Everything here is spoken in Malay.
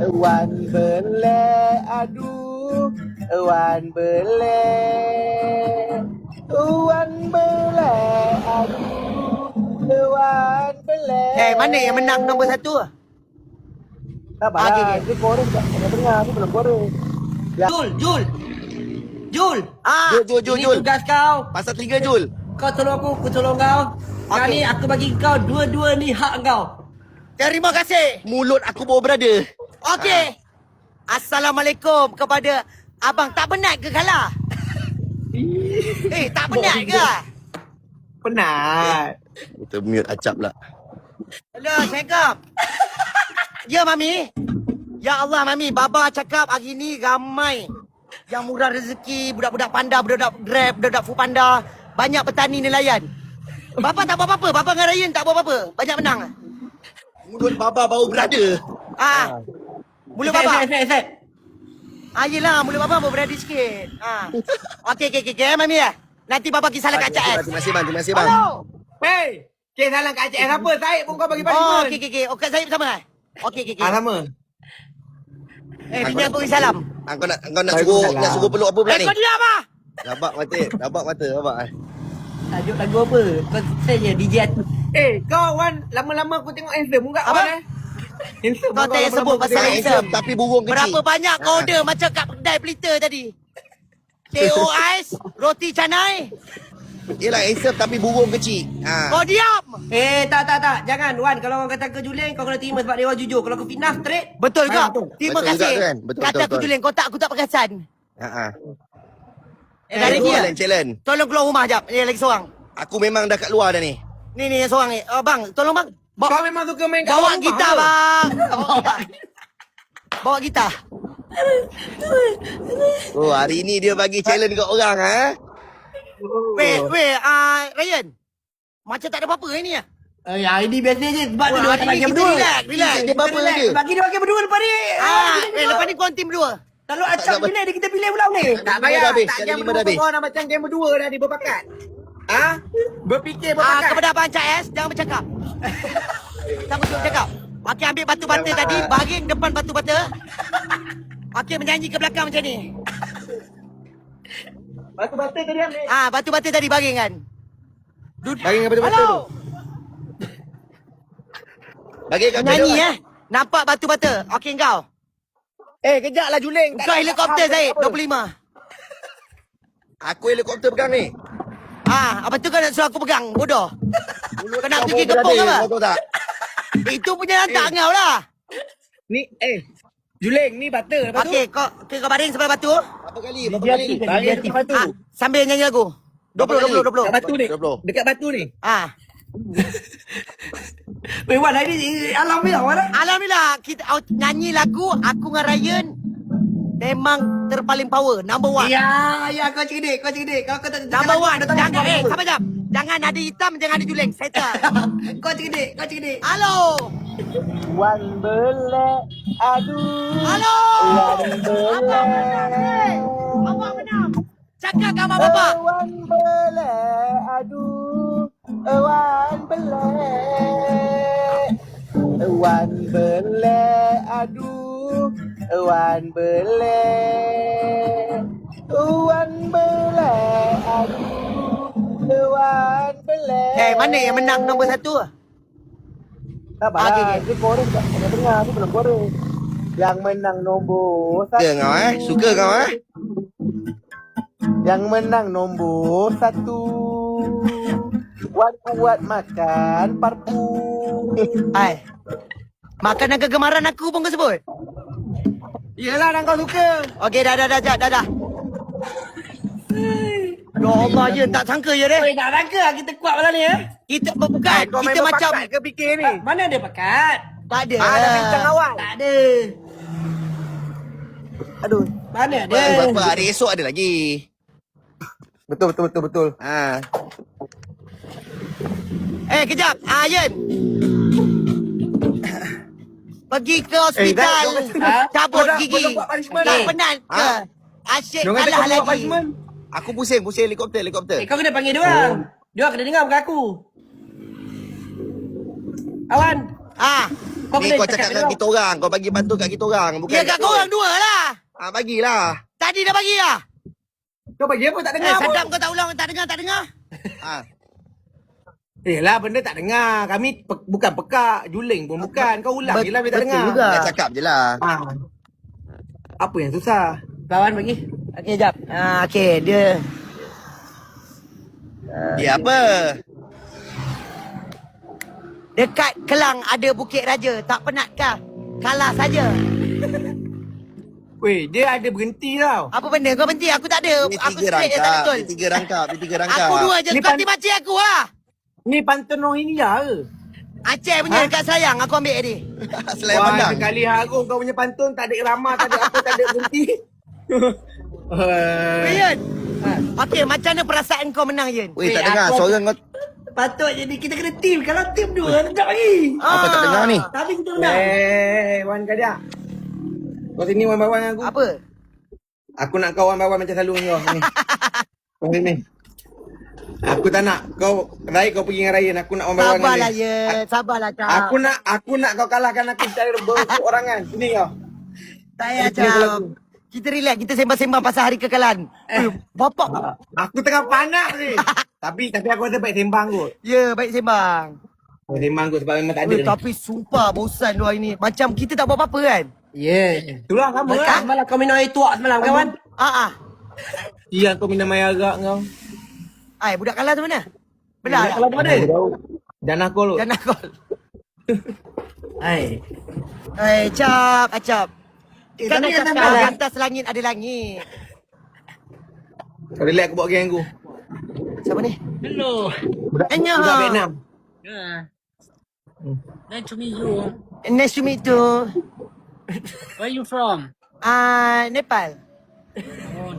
Wan belek, aduh, wan belek, wan belek, aduh, wan belek. Mana yang menang nombor 1? Sabarlah, okay. Dia korek tak dengar, aku belum korek. Ya. Jul. Jul. Ini tugas kau. Pasal 3 Jul. Kau tolong aku tolong kau. Sekarang ni aku bagi kau dua-dua ni hak kau. Terima kasih. Mulut aku bawa berada. Okey. Assalamualaikum kepada abang. Tak penat ke kalah? Tak penat ke? Penat. Kita mute acap lah. Hello, Assalamualaikum. Ya, Mami. Ya Allah, Mami. Baba cakap hari ni ramai yang murah rezeki. Budak-budak panda, budak-budak Grab, budak-budak Foodpanda. Banyak petani nelayan. Baba tak buat apa-apa. Baba dengan Ryan tak buat apa-apa. Banyak menang. Mulut baba bau berada. Mulut Baba. Set. Yelah, mulut Baba baru berada sikit. Okey, Mami ya. Nanti Baba pergi salam kat Cak S. Terima kasih bang, terima kasih bang. Hello. Hey, kes salam kat Cik S apa? Said pun kau bagi punishment. Okey. Okey, saya bersama. Okey. Sama. Bini aku bagi salam. Kau nak suruh peluk apa pula ni? Kau diam ah. Rabak mata, rabak. Tajuk lagu apa? Kau saya DJ aku. Kau Wan, lama-lama aku tengok handsome enggak Apa? Wan Handsome. Kau tak payah sebut pasal handsome. Tapi burung kecil. Berapa banyak kau order macam kat kedai pelita tadi? Teh ais, roti canai. Yelah handsome tapi burung kecil. Kau diam. Tak. Jangan Wan, kalau orang kata aku juling kau kena terima sebab dia orang jujur. Kalau aku fitnah straight. Betul ke? Terima Betul kasih. juga tu kan? Betul, Kata aku betul. juling, aku tak perasan. Dari dia. Challenge. Tolong keluar rumah jap. Ni lagi seorang. Aku memang dah kat luar dah ni. Ni yang seorang ni. Bang, tolong bang. Kau memang suka main kat Bawa rumah gitar ke? bang. Bawa gitar. Oh, hari ni dia bagi challenge kat orang Weh, Ryan. Macam tak ada apa-apa ni ya. Ini biasa je sebab dia orang tak bagi kita berdua. relax. Dia apa dia? Bagi dia bagi berdua lepas ni. Lepas ni kau tim berdua. Kalau acap pilih dia kita pilih pula ni. Tak Dah payah. habis, Tak kali game 5 dah berdua habis. kau dah macam game berdua dah di berbakat. Berfikir berbakat. Kepada Abang Cak S, jangan bercakap. Tak betul bercakap. Okey, ambil batu bata tadi, baring depan batu bata. Okey, menyanyi ke belakang macam ni. Batu bata tadi ambil. Batu bata tadi baring kan. Bagi dengan batu-batu Hello. tu. Bagi kat Nyanyi Nampak batu bata. Okey kau. Kejap lah juling. Kau helikopter Zaid 25. Aku helikopter pegang ni. Apa tu kau nak suruh aku pegang? Bodoh. Kau nak pergi Kau kepung berada, apa? kau tahu tak? Itu punya hantar kau lah. Ni juling ni bata lepas tu. Okey, kau baring sebelah batu. Berapa kali? Bagi dekat batu. Sambil nyanyi lagu. 20. Dekat batu ni. 20. Dekat batu ni. Weh Wan, hari ni alhamdulillah Wan. Alhamdulillah kita nyanyi lagu aku dengan Ryan memang terpaling power, number 1. Ya, kau cerdik. Kau tak Number 1. Jangan sabar jap. Jangan ada hitam, jangan ada juling. Settle. Kau cerdik. Halo. Wan belek. Aduh. Halo. Wan belek. Abang menang. Cakap kat mak bapak. Wan belek. Aduh. Wan belek. Wan belek. Aduh. Wan belek. Wan belek. Aduh. Wan belek. Mana yang menang nombor 1? Sabarlah, dia korek tak dengar, aku belum korek. Yang menang nombor 1. Suka kau Suka kau Yang menang nombor 1. Wan buat makan parpu. Makanan kegemaran aku pun kau sebut. Yelah, dan kau suka. Okey, dah. Ya Allah, je tak sangka je deh. Weh, tak sangka lah kita kuat malam ni Kita bukan, Kau kita memang macam pakat ke fikir ni? Mana dia pakat? tak ada. Ada bincang awal. Tak ada. Aduh. Mana ada? Berapa hari esok ada lagi. Betul. Kejap. Yen. Pergi ke hospital. Cabut gigi. buat punishment Tak ni. penat ke? Asyik Jangan kalah buat lagi. punishment. Aku pusing helikopter. Kau kena panggil dia orang. Dia orang kena dengar bukan aku. Awan. Kau Ni kena kau cakap dengan kita orang. Kau bagi bantu kat kita orang. Bukan Ya kat korang dua lah. bagilah. Tadi dah bagi lah. Kau bagi apa tak dengar pun? Sadam kau tak ulang, tak dengar. Ha. Yelah benda tak dengar. Kami bukan pekak. Juling pun bukan. Kau ulang je lah dia tak Betul dengar. juga. Dah cakap je lah. Ha. Apa yang susah? Kawan bagi. Okey, jap. Okey, dia Dia apa? dekat Kelang ada Bukit Raja. Tak penatkah? Kalah saja. Weh, dia ada berhenti tau. Apa benda? Kau berhenti. Aku tak ada. Ni Aku 3 straight je tak rangkap. betul. Ni 3 rangkap. Ni 3 rangkap. Aku dua je. Ni Kau pan- timacik aku lah. Ni pantun orang India ke? Aceh punya dekat Selayang. Aku ambil tadi. Selain Wah, pandang. sekali harum kau punya pantun. Tak ada irama, tak ada apa, tak ada berhenti. Yun. Okey, macam mana perasaan kau menang, Yun? Weh, tak Weh, dengar. aku- Suara kau. Patut jadi kita kena team. Kalau team dua, tak lagi. Apa tak dengar ni? Tapi kita menang. Wan Kadia. Kau sini wan bawang aku. Apa? Aku nak kau wan bawang macam selalu dengan kau. Ni. Kau sini. Aku tak nak kau Rai kau pergi dengan Ryan. Aku nak wan bawang Sabarlah, Yun. Sabarlah, Cap. Aku nak kau kalahkan aku secara berorangan. Sini kau. Tak payah, Cap. Kita relax. Kita sembang-sembang pasal hari kekalahan. Bapak. Aku tengah panas ni. tapi aku rasa baik sembang kot. Ya, baik sembang. Baik sembang kot sebab memang tak ada. Tapi sumpah bosan dua hari ni. Macam kita tak buat apa-apa kan? Yeah. Itulah sama lah. Semalam kau minum air tuak semalam kawan. Iya kau minum air arak kau. Ai, budak kalah tu mana? Belah tak? Kalau ada. Janah kau lu. Jangan call. Hai. Acap. Kan tapi Acap kan cakap, nampak. di atas langit ada langit. Kau relax aku bawa geng aku. Siapa ni? Hello. Anya. Budak Vietnam. Yeah. Nice to meet you. Nice to meet you. Where you from? Nepal. Oh,